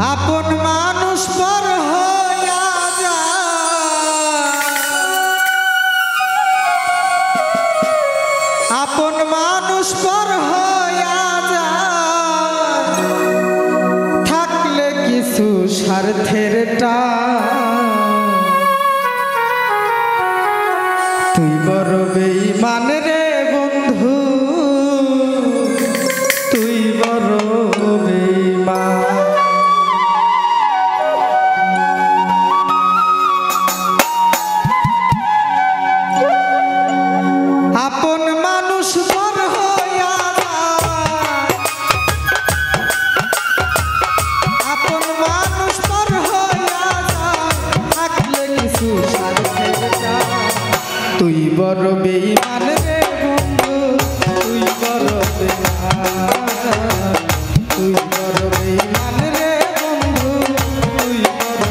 আপন মানুষ পর হইয়া যায়, আপন মানুষ পর হইয়া যায়, থাকলে কিছু স্বার্থের তুই বড় বেঈমান রে বন্ধু, তুই বড় বেঈমান। আপন মানুষ পর হইয়া যায়, আপন মানুষ পর হইয়া যায়, থাকলে কিছু স্বার্থের তুই বড় বেঈমান রে বন্ধু, তুই বড় বেঈমান, তুই বড় বেঈমান রে বন্ধু, তুই বড়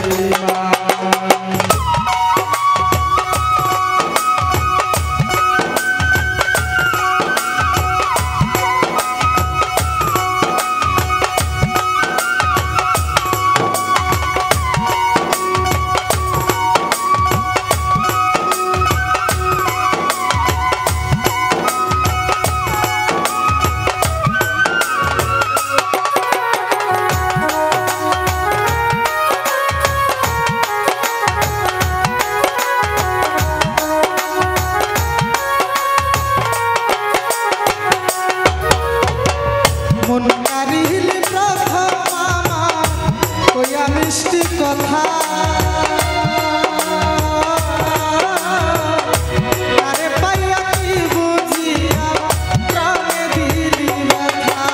বেঈমান। মন কারিল প্রথম আমার কইয়া মিষ্টি কথা, আরে পাইয়া কি বুঝিয়া প্রাণে দিলি ব্যথা।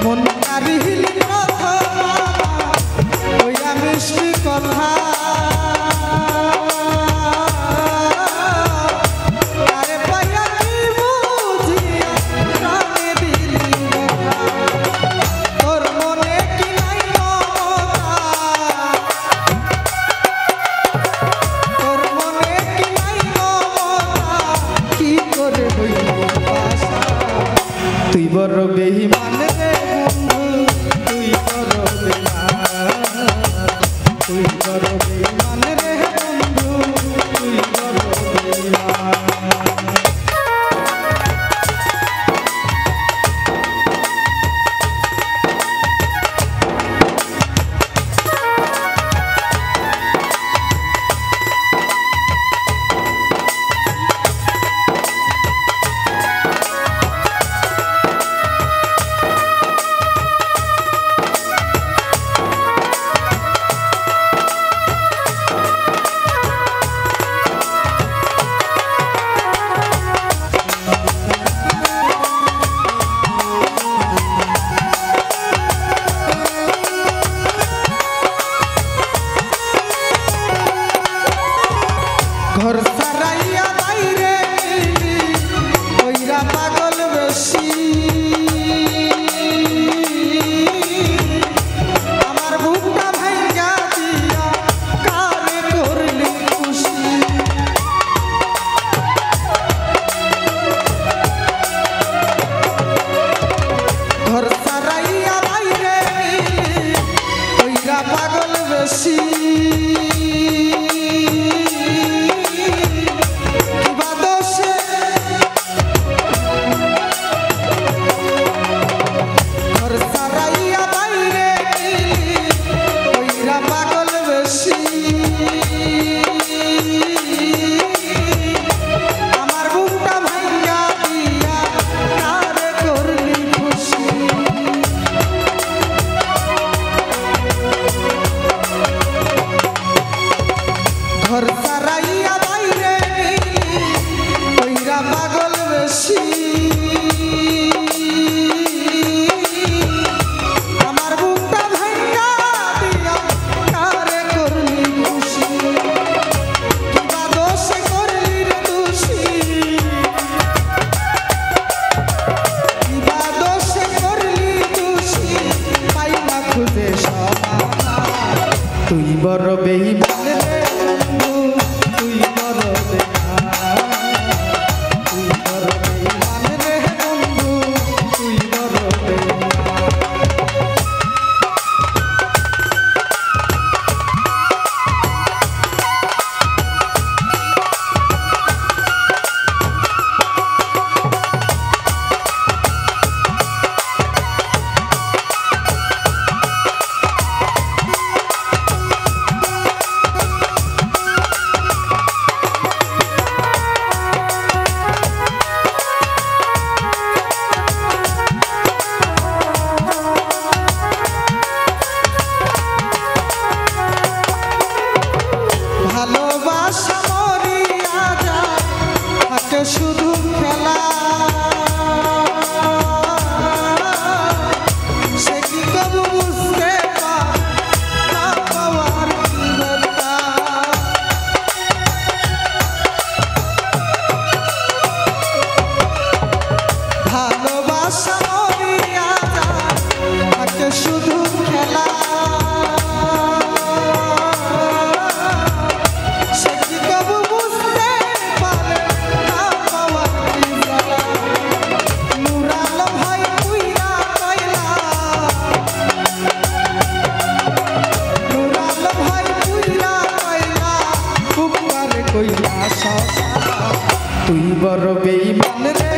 মন কারিল প্রথম আমার কইয়া মিষ্টি কথা, তুই বড় বেঈমান রে বন্ধু, তুই বড় বেঈমান, তুই বড় বেঈমান রে বন্ধু, তুই বড় বেঈমান। ঘর সারাইয়া বাইরে ওইরা পাগল বেশি, আমার বুকটা ভাইয়া দিয়া কারে করলি খুশি। ঘর সারাইয়া বাইরে ওইরা পাগল বেশি, ঘর সারাইয়া বাইরে ওইরা পাগল বেশি, আমার বুকটা ভাঙা দিয়া কারে করলি খুশি। কিবা দোষে করলি রে দোষী, কিবা দোষে করলি দোষী, পাই না খুঁজে সমাধান। তুই বড় বেঈমান রে বন্ধু, তুই বড় বেঈমান, তুই বড় তুই বড় বেঈমান রে